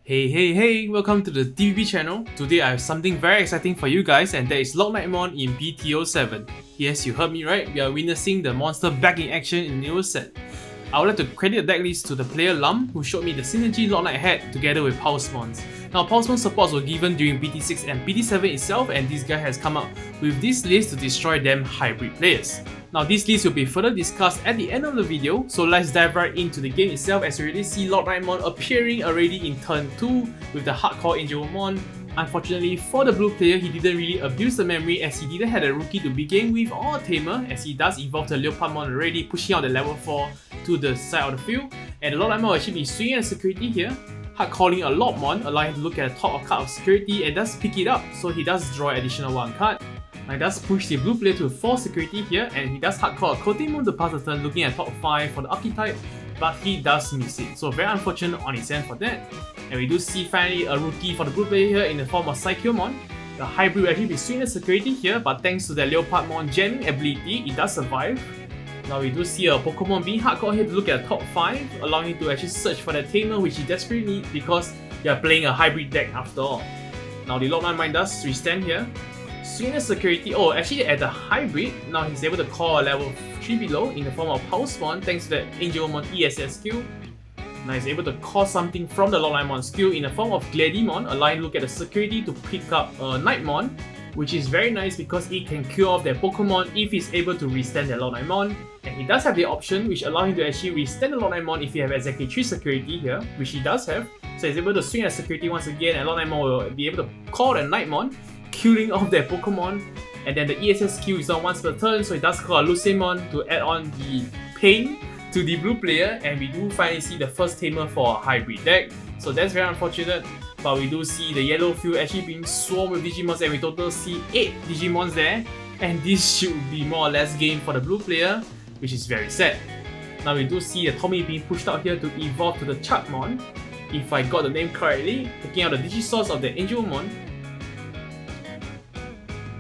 Hey, welcome to the DVB channel. Today I have something very exciting for you guys, and that is Lordknightmon in BTO7. Yes, you heard me right, we are witnessing the monster back in action in the new set. I would like to credit the deck list to the player Lum, who showed me the synergy Lordknight had together with Pulsemons. Now Pulsemon supports were given during BT6 and BT7 itself, and this guy has come up with this list to destroy them hybrid players. Now this list will be further discussed at the end of the video, so let's dive right into the game itself as we already see Lordknightmon appearing already in turn 2 with the hardcore Angelmon. Unfortunately for the blue player, he didn't really abuse the memory as he didn't have a rookie to begin with or a tamer, as he does evolve the Leopardmon already, pushing out the level 4 to the side of the field. And the Lordknightmon will actually be swinging at security here, hard calling a Lordmon, allowing him to look at the top of card of security and does pick it up, so he does draw additional 1 card. Now he does push the blue player to 4 security here, and he does hardcore a Kotemon to pass the turn looking at top 5 for the archetype, but he does miss it, so very unfortunate on his end for that. And we do see finally a rookie for the blue player here in the form of Psychomon. The hybrid will actually be swinging at security here, but thanks to the Leopardmon jamming ability, it does survive. Now we do see a Pokemon being hardcore here to look at the top 5, allowing him to actually search for that tamer which he desperately needs because they are playing a hybrid deck after all. Now the Lordknightmon does restand here. Swing at security, actually at the hybrid, now he's able to call a level 3 below in the form of Pulsemon thanks to the Angelmon ESS skill. Now he's able to call something from the Lordknightmon skill in the form of Digimon, allowing look at the security to pick up a Knightmon, which is very nice because it can kill off their Pokemon if he's able to restand their Lordknightmon. And he does have the option which allows him to actually restand the Lordknightmon if you have exactly 3 security here, which he does have. So he's able to swing at security once again, and Lordknightmon will be able to call the Knightmon, killing off their Pokemon. And then the ESS skill is on once per turn, so it does call a Lucemon to add on the pain to the blue player, and we do finally see the first tamer for a hybrid deck. So that's very unfortunate, but we do see the yellow field actually being swarmed with Digimons, and we total see 8 Digimons there, and this should be more or less game for the blue player, which is very sad. Now we do see the Tommy being pushed out here to evolve to the Chapmon, if I got the name correctly, taking out the Digisource of the Angelmon.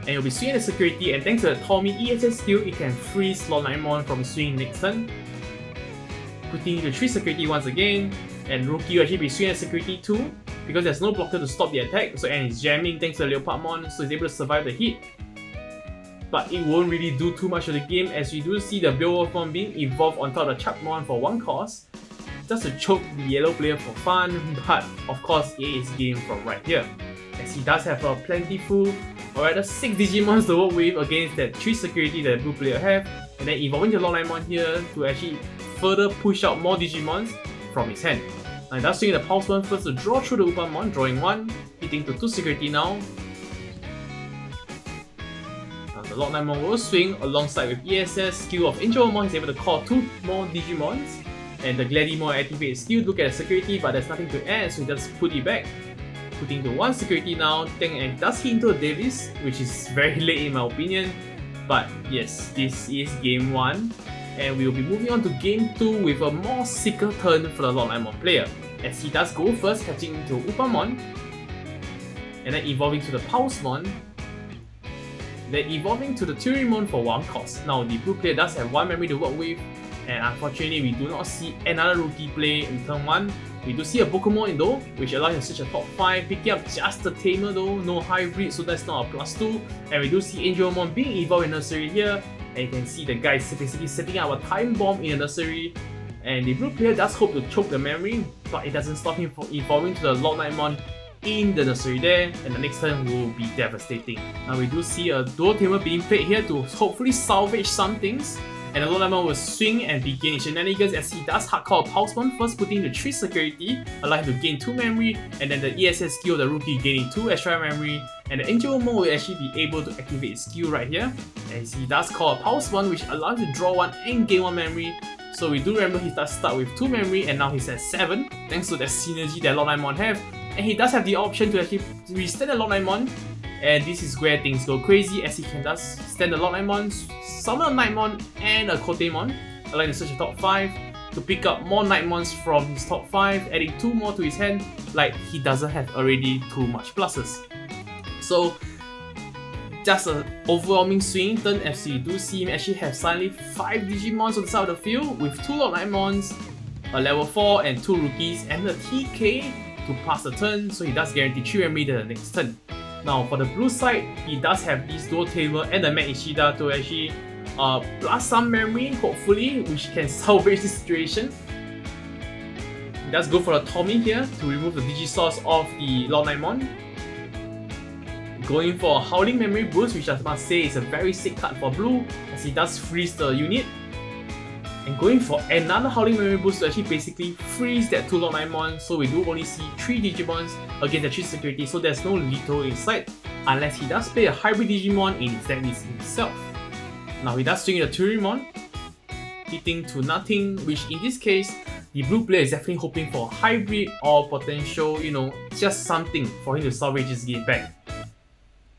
And it'll be swinging the security, and thanks to the Tommy ESS skill, it can freeze Lordknightmon from swinging next turn. Putting the 3 security once again, and Rookie will actually be swinging at security too, because there's no blocker to stop the attack, and it's jamming thanks to the Leopardmon, so he's able to survive the hit. But it won't really do too much of the game, as we do see the BO3 being evolved on top of the Chapmon for 1 cost, just to choke the yellow player for fun, but of course it is game from right here, as he does have a plentiful, or rather 6 Digimons to work with against that 3 security that the blue player have, and then evolving the Lordknightmon here to actually further push out more Digimons from his hand. Now he does swing the Pulsemon first to draw through the Upamon, drawing 1, hitting to 2 security now. Now the Lordknightmon will swing alongside with ESS skill of Angelmon, he's able to call 2 more Digimons, and the Gladiemon activates skill, look at the security, but there's nothing to add, so he just put it back. Putting to 1 security now, and does hit into a Davis, which is very late in my opinion. But yes, this is game 1, and we will be moving on to game 2 with a more sicker turn for the Lordknightmon player, as he does go first, catching into Upamon, and then evolving to the Pulsemon, then evolving to the Turimon for 1 cost. Now the blue player does have 1 memory to work with, and unfortunately we do not see another rookie play in turn 1. We do see a Pokemon though, which allows him to search a top 5, picking up just the tamer though, no hybrid, so that's not a +2. And we do see Angelmon being evolved in nursery here, and you can see the guy is basically setting up a time bomb in the nursery. And the blue player does hope to choke the memory, but it doesn't stop him from evolving to the Lordknightmon in the nursery there, and the next turn will be devastating. Now we do see a dual tamer being played here to hopefully salvage some things. And the Lordknightmon will swing and begin his shenanigans as he does hardcore Pulsemon first, putting the 3 security, allowing him to gain 2 memory, and then the ESS skill of the rookie gaining 2 extra memory, and the Angelmon will actually be able to activate his skill right here, as he does call a Pulsemon which allows him to draw 1 and gain 1 memory. So we do remember he does start with 2 memory, and now he's at 7, thanks to the synergy that Lordknightmon have, and he does have the option to actually restand the Lordknightmon. And this is where things go crazy, as he can thus stand the Lordknightmon, summon a Knightmon and a Kotemon, allowing him to search the top 5 to pick up more Knightmons from his top 5, adding 2 more to his hand, like he doesn't have already too much pluses. So just an overwhelming swing turn, as you do see him actually have suddenly 5 Digimons on the side of the field with 2 Lordknightmons, a level 4 and 2 rookies, and the TK to pass the turn, so he does guarantee 3 memory the next turn. Now for the blue side, he does have this dual tamer and the Mech Ishida to actually plus some memory, hopefully, which can salvage the situation. He does go for the Tommy here to remove the Digisource of the Lordknightmon. Going for a Howling Memory Boost, which I must say is a very sick card for blue, as he does freeze the unit. And going for another Howling Memory Boost to actually basically freeze that 2 Lordknightmon, so we do only see 3 Digimons against the 3 security, so there's no lethal inside, unless he does play a hybrid Digimon in his deck list himself. Now he does swing the Turimon, hitting to nothing, which in this case, the blue player is definitely hoping for a hybrid or potential, just something for him to salvage his game back.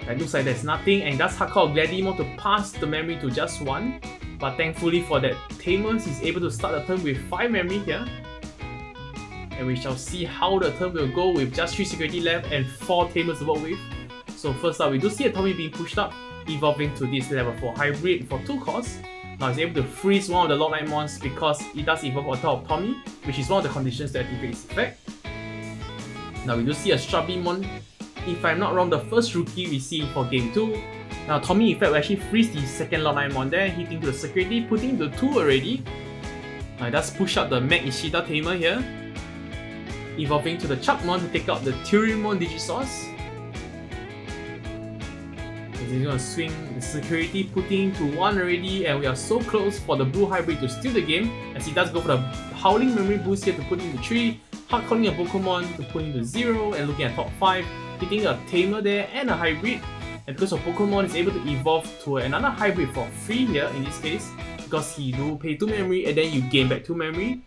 It looks like there's nothing, and he does hardcore Leopardmon to pass the memory to just 1. But thankfully for that Tamers, he's able to start the turn with 5 memory here. And we shall see how the turn will go with just 3 security left and 4 Tamers to work with. So first up, we do see a Tommy being pushed up, evolving to this level 4 hybrid for 2 costs. Now he's able to freeze one of the Lordknightmons because it does evolve on top of Tommy, which is one of the conditions to activate its effect. Now we do see a Shrubimon. If I'm not wrong, the first rookie we see for game 2. Now Tommy effect will actually freeze the second Lordknightmon there, hitting to the security, putting to 2 already. Now it does push up the Mech Ishida Tamer here, evolving to the Chapmon to take out the Turimon Digisource. He's going to swing the security, putting to 1 already, and we are so close for the blue hybrid to steal the game, as he does go for the Howling Memory Boost here to put him to 3, hard calling a Pokemon to put him to 0, and looking at top 5, hitting a Tamer there and a hybrid. And because of Pokemon is able to evolve to another hybrid for free here in this case, because he do pay 2 memory and then you gain back 2 memory.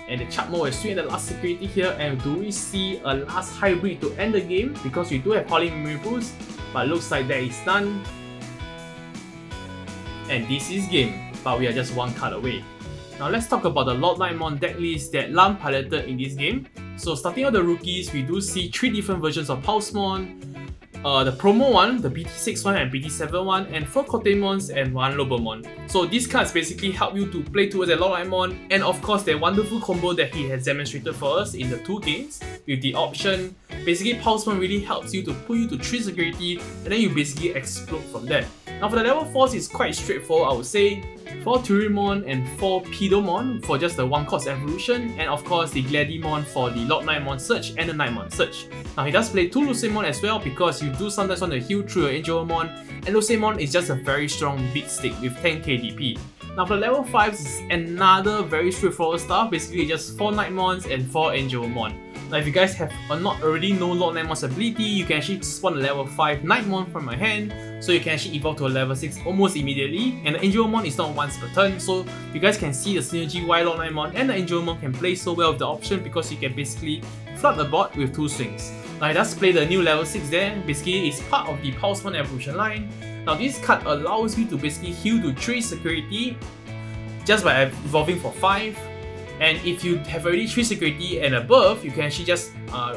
And the Chapmon will swing at the last security here, and do we see a last hybrid to end the game? Because we do have Howling Memory Boost, but looks like that is done. And this is game, but we are just 1 card away. Now let's talk about the Lordknightmon deck list that Lam piloted in this game. So starting out the rookies, we do see 3 different versions of Pulsemon. The promo one, the BT6 one and BT7 one, and 4 Kotemons and 1 Leopardmon. So these cards basically help you to play towards the Lordknightmon, and of course their wonderful combo that he has demonstrated for us in the 2 games with the option. Basically Pulsemon really helps you to put you to 3 security, and then you basically explode from that. Now for the level 4s, it's quite straightforward, I would say. 4 Turimon and 4 Pedomon for just the 1 cost evolution, and of course the Gladiemon for the Lordknightmon Search and the Knightmon Search. Now he does play 2 Lucemon as well, because you do sometimes want to heal through your Angelmon, and Lucemon is just a very strong beat stick with 10k DP. Now for level 5s, is another very straightforward stuff, basically just 4 Knightmons and 4 Angelmon. Now if you guys have not already know Lordknightmon's ability, you can actually spawn a level 5 Knightmon from my hand, so you can actually evolve to a level 6 almost immediately, and the Angelmon is not once per turn, so you guys can see the synergy why Lordknightmon and the Angelmon can play so well with the option, because you can basically flood the board with 2 swings. Now it does play the new level 6 there, basically it's part of the Pulsemon evolution line. Now this card allows you to basically heal to 3 security just by evolving for 5. And if you have already 3 security and above, you can actually just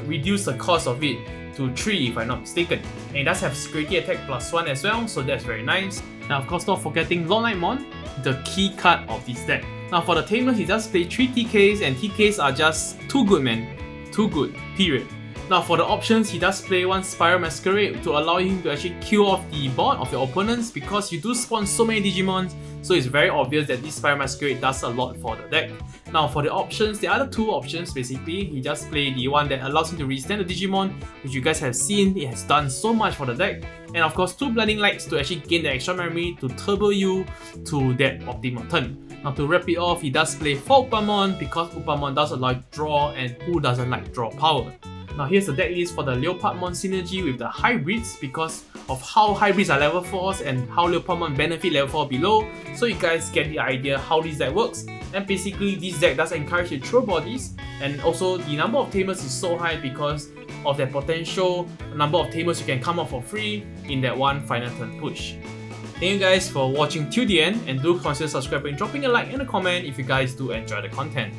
reduce the cost of it to 3 if I'm not mistaken. And it does have security attack +1 as well, so that's very nice. Now of course not forgetting Lordknightmon, the key card of this deck. Now for the Tamers, he does play 3 TKs, and TKs are just too good, man. Too good, period. Now for the options, he does play 1 Spiral Masquerade to allow him to actually kill off the board of your opponents, because you do spawn so many Digimons, so it's very obvious that this Spiral Masquerade does a lot for the deck. Now for the options, the other 2 options basically, he just play the one that allows him to restand the Digimon, which you guys have seen, it has done so much for the deck. And of course 2 Blinding Lights to actually gain the extra memory to turbo you to that optimal turn. Now to wrap it off, he does play 4 Upamon, because Upamon does allow draw, and who doesn't like draw power. Now here's the deck list for the Leopardmon synergy with the hybrids, because of how hybrids are level 4s and how Leopardmon benefit level 4 below, so you guys get the idea how this deck works. And basically this deck does encourage you to throw bodies, and also the number of Tamers is so high because of that potential number of Tamers you can come out for free in that 1 final turn push. Thank you guys for watching till the end, and do consider subscribing, dropping a like and a comment if you guys do enjoy the content.